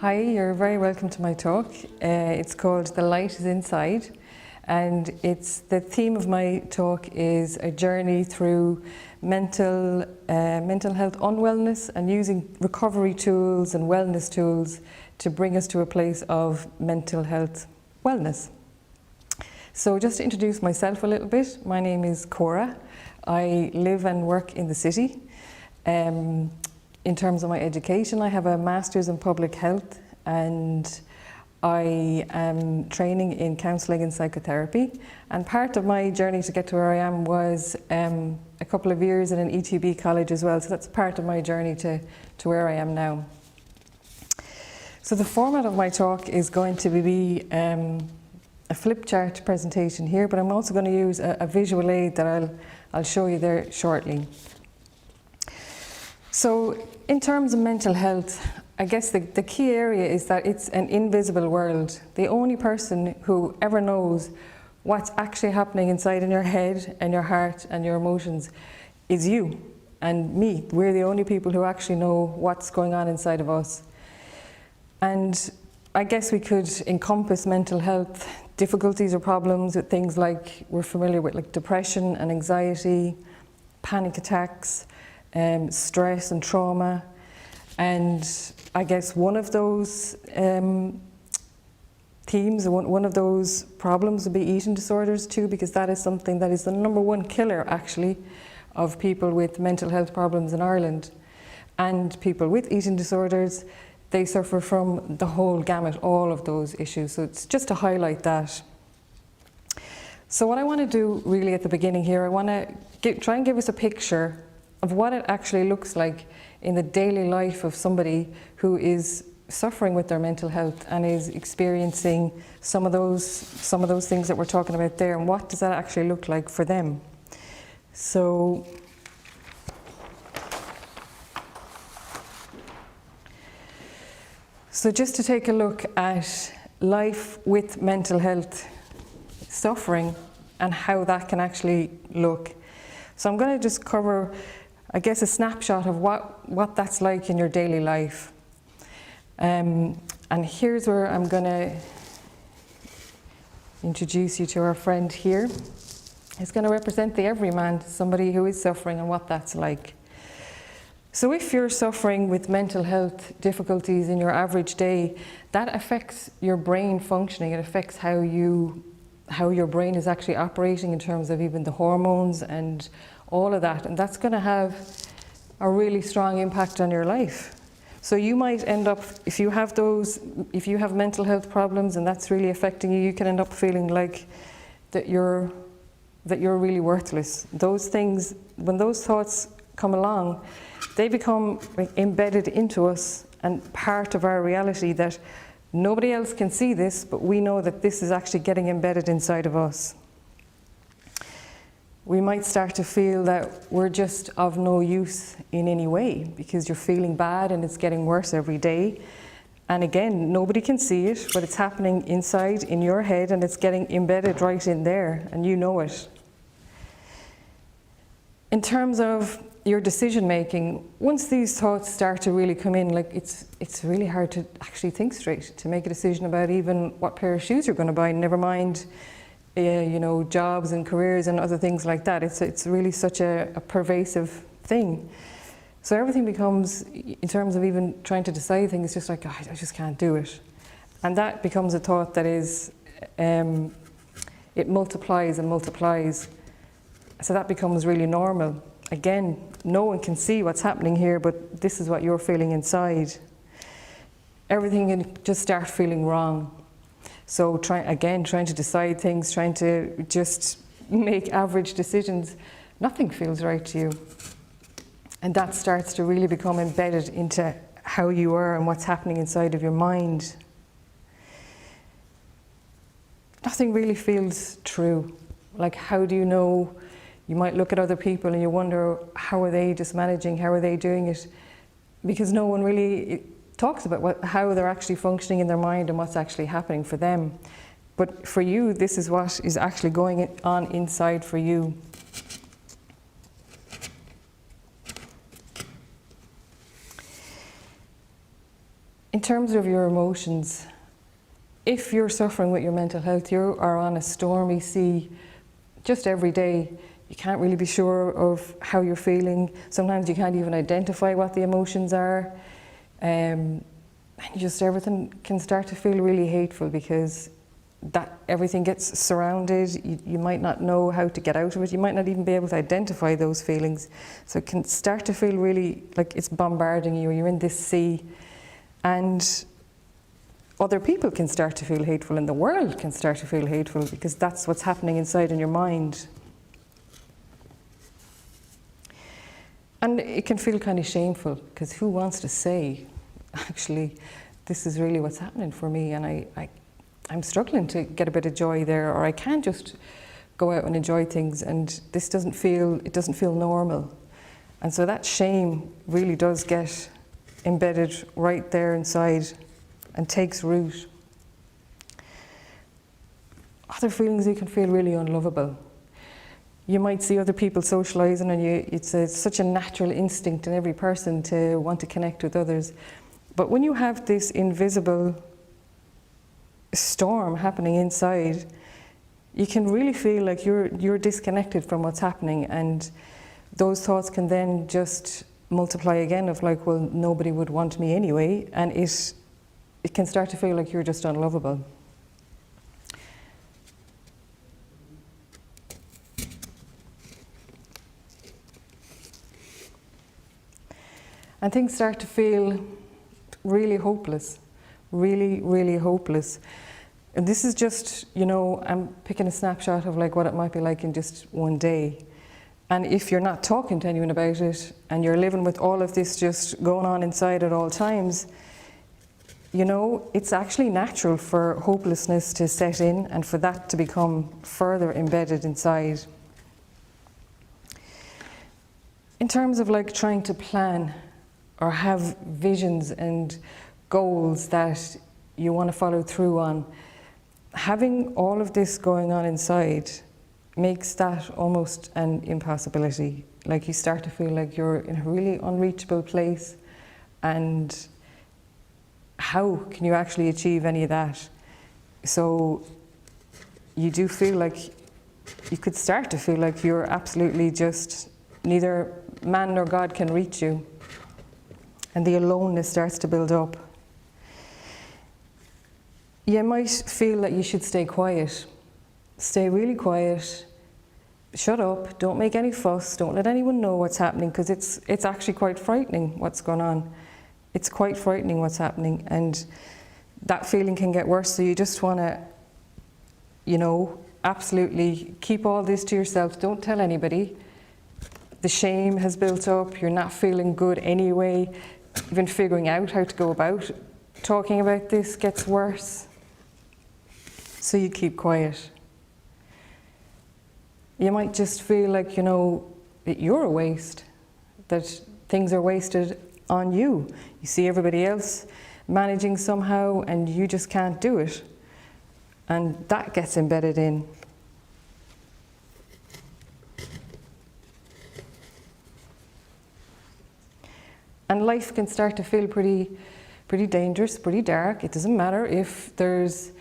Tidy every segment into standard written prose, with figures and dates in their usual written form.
Hi, you're very welcome to my talk. It's called The Light is Inside, and the theme of my talk is a journey through mental health unwellness and using recovery tools and wellness tools to bring us to a place of mental health wellness. So just to introduce myself a little bit, my name is Cora. I live and work in the city. In terms of my education, I have a master's in public health and I am training in counselling and psychotherapy. And part of my journey to get to where I am was a couple of years in an ETB college as well. So that's part of my journey to where I am now. So the format of my talk is going to be a flip chart presentation here, but I'm also going to use a visual aid that I'll show you there shortly. So in terms of mental health, I guess the key area is that it's an invisible world. The only person who ever knows what's actually happening inside in your head and your heart and your emotions is you and me. We're the only people who actually know what's going on inside of us. And I guess we could encompass mental health difficulties or problems with things like we're familiar with, like depression and anxiety, panic attacks, stress and trauma. And I guess one of those themes, one of those problems would be eating disorders too, because that is something that is the #1 killer actually of people with mental health problems in Ireland. And people with eating disorders, they suffer from the whole gamut, all of those issues. So it's just to highlight that. So what I want to do really at the beginning here, I want to try and give us a picture of what it actually looks like in the daily life of somebody who is suffering with their mental health and is experiencing some of those things that we're talking about there, and what does that actually look like for them. So just to take a look at life with mental health suffering and how that can actually look. So I'm going to just cover, I guess, a snapshot of what that's like in your daily life. And here's where I'm going to introduce you to our friend here. He's going to represent the everyman, somebody who is suffering, and what that's like. So if you're suffering with mental health difficulties in your average day, that affects your brain functioning. It affects how your brain is actually operating in terms of even the hormones and all of that. And that's going to have a really strong impact on your life. So you might end up, if you have mental health problems and that's really affecting you, you can end up feeling like that you're really worthless. Those things, when those thoughts come along, they become embedded into us and part of our reality, that nobody else can see this, but we know that this is actually getting embedded inside of us. We might start to feel that we're just of no use in any way because you're feeling bad and it's getting worse every day. And again, nobody can see it, but it's happening inside in your head and it's getting embedded right in there, and you know it. In terms of your decision making, once these thoughts start to really come in, like it's really hard to actually think straight, to make a decision about even what pair of shoes you're going to buy, never mind jobs and careers and other things like that. It's really such a pervasive thing. So everything becomes, in terms of even trying to decide things, just like, I just can't do it. And that becomes a thought that is, it multiplies and multiplies. So that becomes really normal. Again, no one can see what's happening here, but this is what you're feeling inside. Everything can just start feeling wrong. So trying to decide things, trying to just make average decisions, nothing feels right to you. And that starts to really become embedded into how you are and what's happening inside of your mind. Nothing really feels true. Like, how do you know? You might look at other people and you wonder, how are they just managing? How are they doing it? Because no one really talks about how they're actually functioning in their mind and what's actually happening for them. But for you, this is what is actually going on inside for you. In terms of your emotions, if you're suffering with your mental health, you are on a stormy sea just every day. You can't really be sure of how you're feeling. Sometimes you can't even identify what the emotions are. And just everything can start to feel really hateful because that everything gets surrounded. You might not know how to get out of it. You might not even be able to identify those feelings. So it can start to feel really like it's bombarding you. You're in this sea. And other people can start to feel hateful, and the world can start to feel hateful because that's what's happening inside in your mind. And it can feel kind of shameful because who wants to say, actually, this is really what's happening for me, and I'm struggling to get a bit of joy there, or I can't just go out and enjoy things, and this doesn't feel normal. And so that shame really does get embedded right there inside and takes root. Other feelings, you can feel really unlovable. You might see other people socialising, and it's such a natural instinct in every person to want to connect with others. But when you have this invisible storm happening inside, you can really feel like you're disconnected from what's happening, and those thoughts can then just multiply again of like, well, nobody would want me anyway, and it can start to feel like you're just unlovable. And things start to feel really hopeless, really, really hopeless. And this is just, I'm picking a snapshot of like what it might be like in just one day. And if you're not talking to anyone about it, and you're living with all of this just going on inside at all times, it's actually natural for hopelessness to set in and for that to become further embedded inside. In terms of like trying to plan or have visions and goals that you want to follow through on, having all of this going on inside makes that almost an impossibility. Like you start to feel like you're in a really unreachable place, and how can you actually achieve any of that? So you do feel like, you could start to feel like you're absolutely just, neither man nor God can reach you. And the aloneness starts to build up. You might feel that you should stay quiet. Stay really quiet. Shut up. Don't make any fuss. Don't let anyone know what's happening, because it's actually quite frightening what's going on. It's quite frightening what's happening, and that feeling can get worse. So you just want to, absolutely keep all this to yourself. Don't tell anybody. The shame has built up. You're not feeling good anyway. Even figuring out how to go about talking about this gets worse. So you keep quiet. You might just feel like, that you're a waste, that things are wasted on you. You see everybody else managing somehow and you just can't do it. And that gets embedded in. And life can start to feel pretty dangerous, pretty dark. It doesn't matter if there's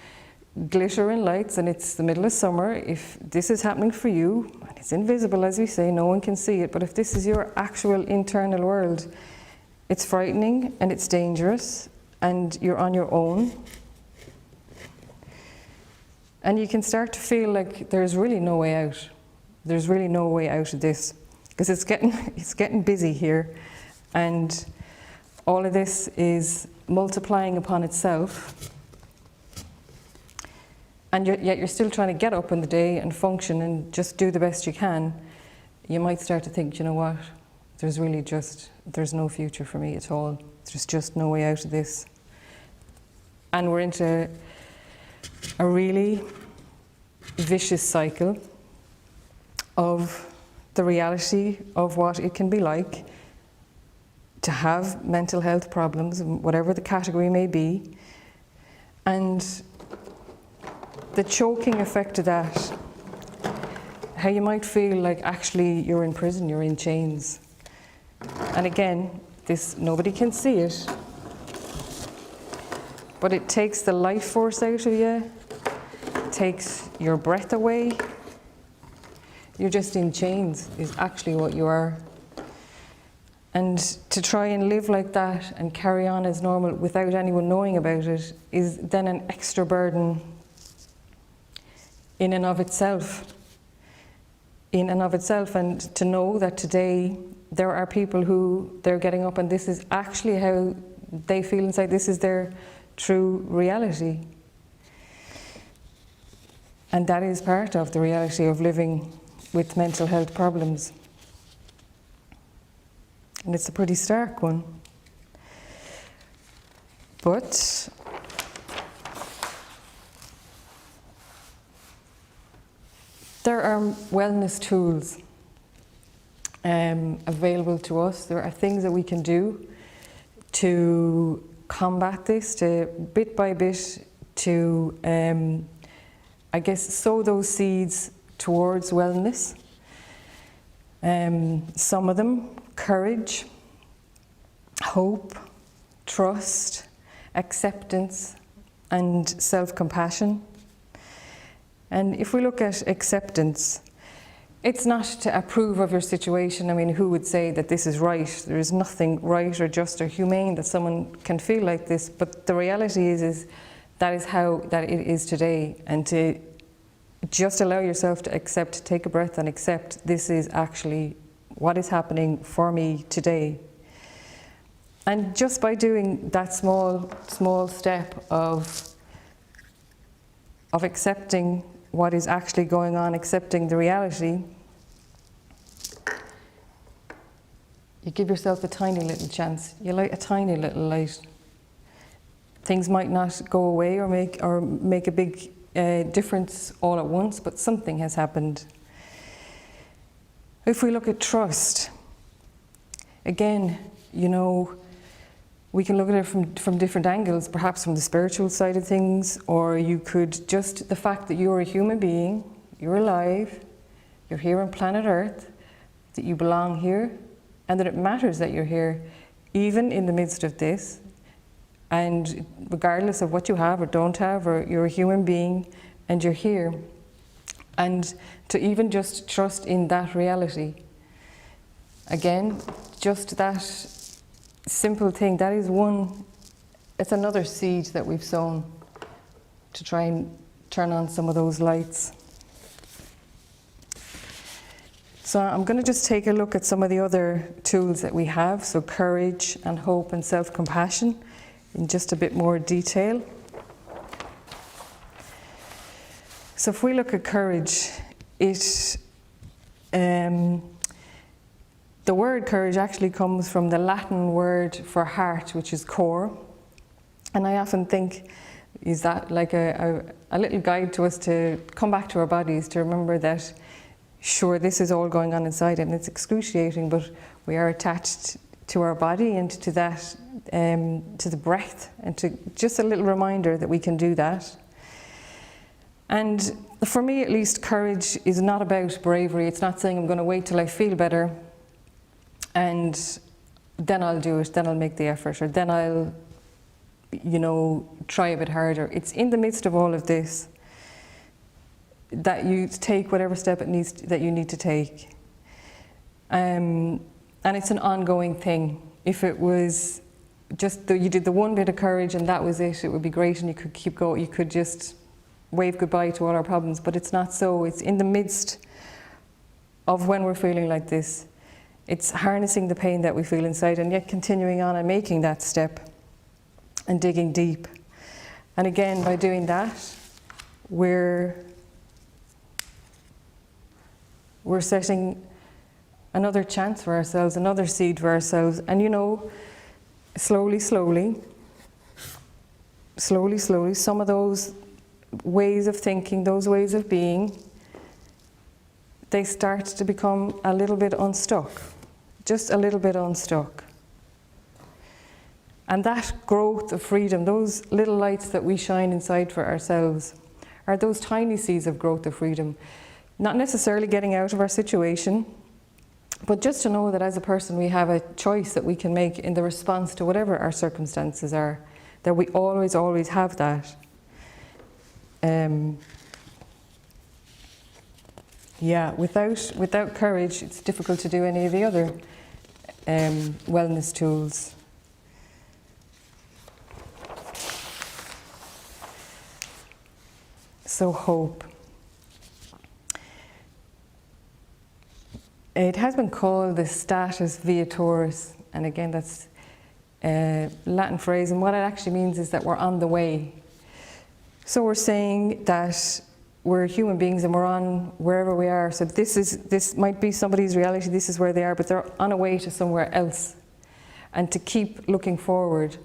glitter and lights and it's the middle of summer. If this is happening for you, and it's invisible, as we say, no one can see it, but if this is your actual internal world, it's frightening and it's dangerous and you're on your own. And you can start to feel like there's really no way out. There's really no way out of this, because it's getting busy here. And all of this is multiplying upon itself. And yet you're still trying to get up in the day and function and just do the best you can. You might start to think, you know what, there's no future for me at all. There's just no way out of this. And we're into a really vicious cycle of the reality of what it can be like to have mental health problems, whatever the category may be, and the choking effect of that, how you might feel like actually you're in prison, you're in chains. And again, this, nobody can see it, but it takes the life force out of you, takes your breath away. You're just in chains, is actually what you are. And to try and live like that and carry on as normal without anyone knowing about it is then an extra burden in and of itself. And to know that today there are people who they're getting up and this is actually how they feel inside, this is their true reality. And that is part of the reality of living with mental health problems. And it's a pretty stark one. But there are wellness tools available to us. There are things that we can do to combat this, to bit by bit, to I guess sow those seeds towards wellness. Some of them: courage, hope, trust, acceptance, and self-compassion. And if we look at acceptance, it's not to approve of your situation. I mean, who would say that this is right? There is nothing right or just or humane that someone can feel like this. But the reality is that is how that it is today. And to just allow yourself to accept, take a breath and accept this is actually what is happening for me today. And just by doing that small step of accepting what is actually going on, accepting the reality, you give yourself a tiny little chance. You light a tiny little light. Things might not go away or make a big difference all at once, but something has happened. If we look at trust, again, you know, we can look at it from different angles, perhaps from the spiritual side of things, or you could just the fact that you're a human being, you're alive, you're here on planet Earth, that you belong here, and that it matters that you're here, even in the midst of this, and regardless of what you have or don't have, or you're a human being and you're here. And to even just trust in that reality. Again, just that simple thing, that is it's another seed that we've sown to try and turn on some of those lights. So I'm going to just take a look at some of the other tools that we have, so courage and hope and self-compassion in just a bit more detail. So if we look at courage, the word courage actually comes from the Latin word for heart, which is Cora. And I often think, is that like a little guide to us to come back to our bodies, to remember that, sure, this is all going on inside and it's excruciating, but we are attached to our body and to that, to the breath, and to just a little reminder that we can do that. And for me, at least, courage is not about bravery. It's not saying I'm going to wait till I feel better and then I'll do it, then I'll make the effort, or then I'll, you know, try a bit harder. It's in the midst of all of this that you take whatever step that you need to take. And it's an ongoing thing. If it was just you did the one bit of courage and that was it, it would be great and you could keep going. You could just wave goodbye to all our problems, but it's not so. It's in the midst of when we're feeling like this. It's harnessing the pain that we feel inside and yet continuing on and making that step and digging deep. And again, by doing that, we're setting another chance for ourselves, another seed for ourselves. And you know, slowly, some of those ways of thinking, those ways of being, they start to become a little bit unstuck, just a little bit unstuck. And that growth of freedom, those little lights that we shine inside for ourselves, are those tiny seeds of growth of freedom. Not necessarily getting out of our situation, but just to know that as a person we have a choice that we can make in the response to whatever our circumstances are. that we always, always have that. Yeah, without courage, it's difficult to do any of the other wellness tools. So hope. It has been called the status viatoris, and again that's a Latin phrase, and what it actually means is that we're on the way. So we're saying that we're human beings and we're on wherever we are. So this might be somebody's reality, this is where they are, but they're on a way to somewhere else, and to keep looking forward.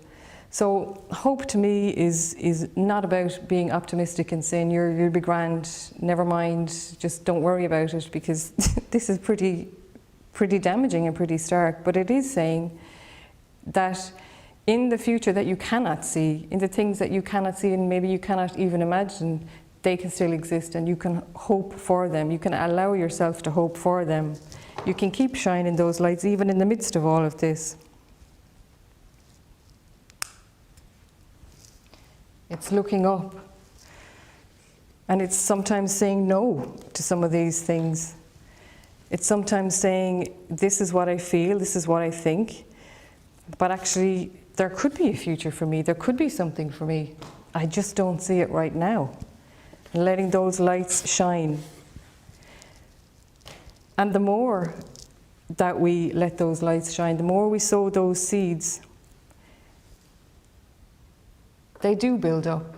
So hope to me is not about being optimistic and saying you'll be grand, never mind, just don't worry about it, because this is pretty damaging and pretty stark. But it is saying that in the future that you cannot see, in the things that you cannot see and maybe you cannot even imagine, they can still exist, and you can hope for them. You can allow yourself to hope for them. You can keep shining those lights even in the midst of all of this. It's looking up, and it's sometimes saying no to some of these things. It's sometimes saying, this is what I feel, this is what I think, but actually there could be a future for me, there could be something for me. I just don't see it right now. And letting those lights shine. And the more that we let those lights shine, the more we sow those seeds, they do build up,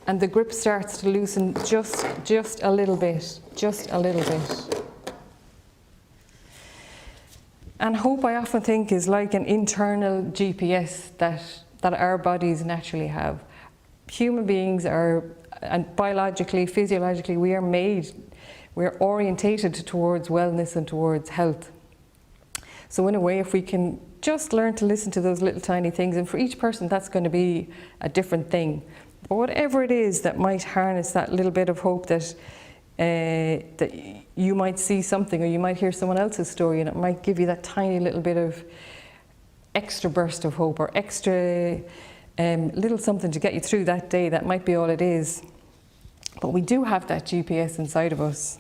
and the grip starts to loosen just a little bit, just a little bit. And hope, I often think, is like an internal GPS that our bodies naturally have. Human beings are, and biologically, physiologically, we're orientated towards wellness and towards health. So in a way, if we can just learn to listen to those little tiny things, and for each person that's going to be a different thing, but whatever it is that might harness that little bit of hope, that you might see something, or you might hear someone else's story, and it might give you that tiny little bit of extra burst of hope, or extra little something to get you through that day. That might be all it is, but we do have that GPS inside of us.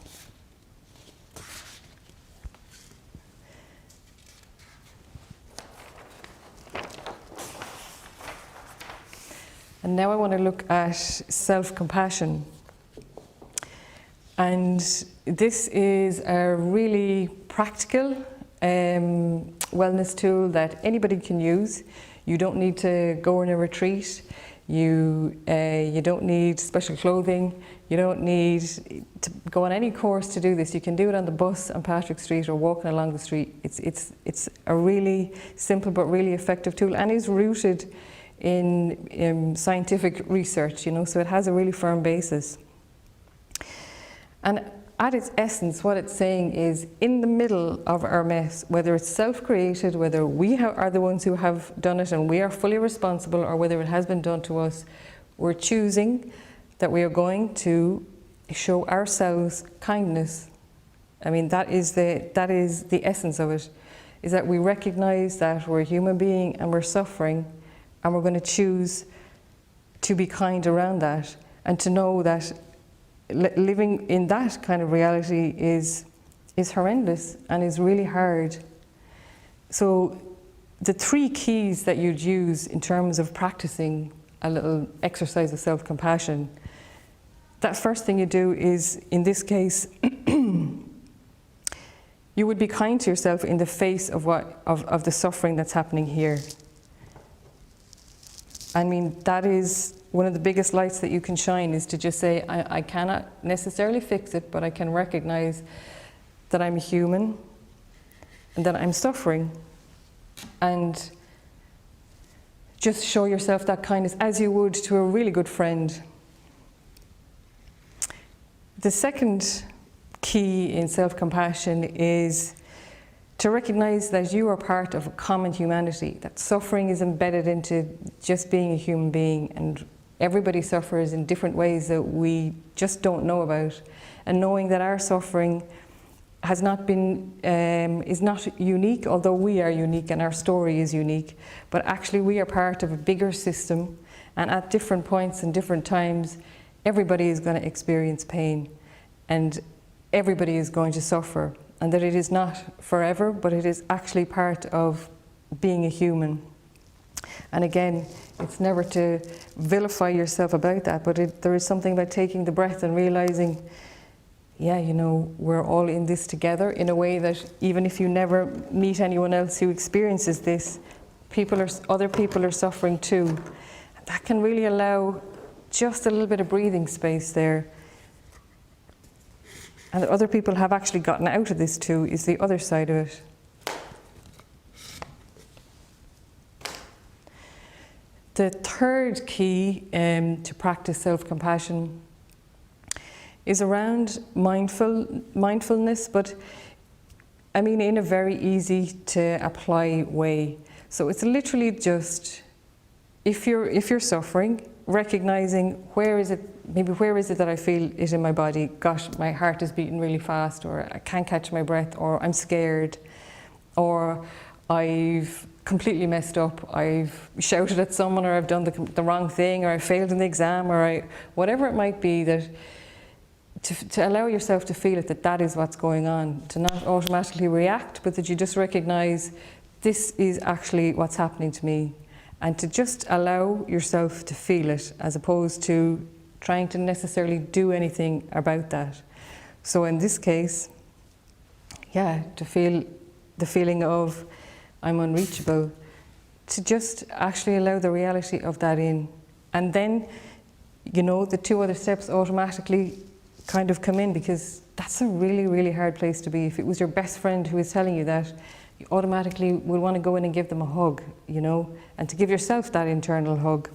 And now I want to look at self-compassion. And this is a really practical wellness tool that anybody can use. You don't need to go on a retreat. You don't need special clothing. You don't need to go on any course to do this. You can do it on the bus on Patrick Street or walking along the street. It's a really simple but really effective tool, and is rooted in scientific research, so it has a really firm basis. And at its essence, what it's saying is, in the middle of our mess, whether it's self-created, whether we are the ones who have done it and we are fully responsible, or whether it has been done to us, we're choosing that we are going to show ourselves kindness. I mean, that is the essence of it, is that we recognize that we're a human being and we're suffering, and we're going to choose to be kind around that, and to know that living in that kind of reality is horrendous and is really hard. So the 3 keys that you'd use in terms of practicing a little exercise of self-compassion, that first thing you do is, in this case, you would be kind to yourself in the face of the suffering that's happening here. I mean, that is one of the biggest lights that you can shine, is to just say, I cannot necessarily fix it, but I can recognize that I'm human and that I'm suffering. And just show yourself that kindness as you would to a really good friend. The second key in self-compassion is to recognize that you are part of a common humanity, that suffering is embedded into just being a human being, and everybody suffers in different ways that we just don't know about. And knowing that our suffering has not been, is not unique, although we are unique and our story is unique, but actually we are part of a bigger system, and at different points and different times, everybody is going to experience pain and everybody is going to suffer, and that it is not forever, but it is actually part of being a human. And again, it's never to vilify yourself about that, but there is something about taking the breath and realizing, yeah, you know, we're all in this together in a way that even if you never meet anyone else who experiences this, other people are suffering too. And that can really allow just a little bit of breathing space there. And that other people have actually gotten out of this too is the other side of it. The third key to practice self-compassion is around mindfulness, but I mean in a very easy to apply way. So it's literally just, if you're suffering, recognizing where is it that I feel it in my body. Gosh, my heart is beating really fast, or I can't catch my breath, or I'm scared, or I've completely messed up, I've shouted at someone, or I've done the wrong thing, or I failed in the exam, or whatever it might be, that to allow yourself to feel it, that is what's going on, to not automatically react, but that you just recognize this is actually what's happening to me, and to just allow yourself to feel it, as opposed to trying to necessarily do anything about that. So in this case, yeah, to feel the feeling of I'm unreachable, to just actually allow the reality of that in. And then, you know, the two other steps automatically kind of come in, because that's a really, really hard place to be. If it was your best friend who was telling you that, you automatically will want to go in and give them a hug, you know, and to give yourself that internal hug.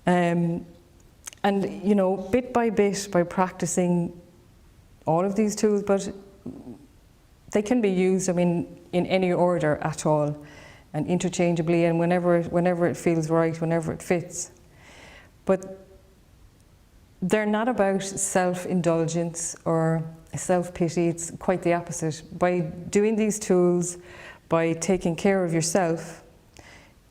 And, you know, bit by bit, by practicing all of these tools, but they can be used, I mean, in any order at all, and interchangeably, and whenever it feels right, whenever it fits. But they're not about self-indulgence or self-pity, it's quite the opposite. By doing these tools, by taking care of yourself,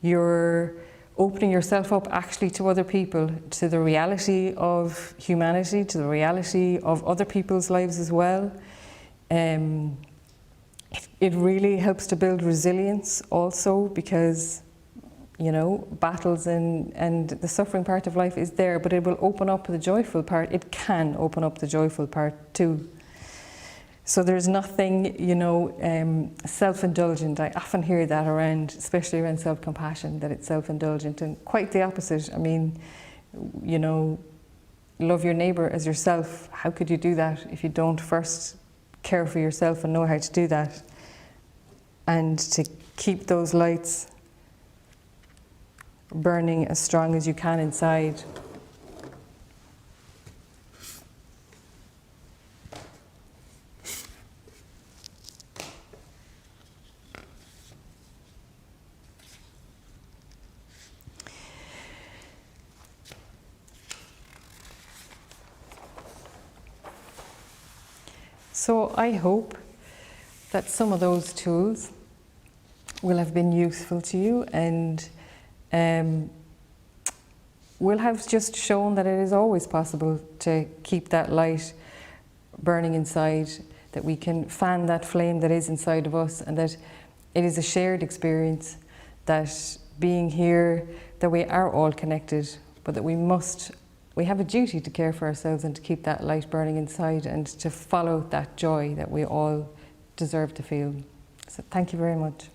you're opening yourself up actually to other people, to the reality of humanity, to the reality of other people's lives as well. It really helps to build resilience also, because, you know, battles and the suffering part of life is there, but it will open up the joyful part. It can open up the joyful part too. So there's nothing, you know, self-indulgent. I often hear that around, especially around self-compassion, that it's self-indulgent, and quite the opposite. I mean, you know, love your neighbour as yourself. How could you do that if you don't first care for yourself and know how to do that? And to keep those lights burning as strong as you can inside. So I hope that some of those tools will have been useful to you, and will have just shown that it is always possible to keep that light burning inside, that we can fan that flame that is inside of us, and that it is a shared experience, that being here, that we are all connected, but that we have a duty to care for ourselves and to keep that light burning inside, and to follow that joy that we all deserve to feel. So thank you very much.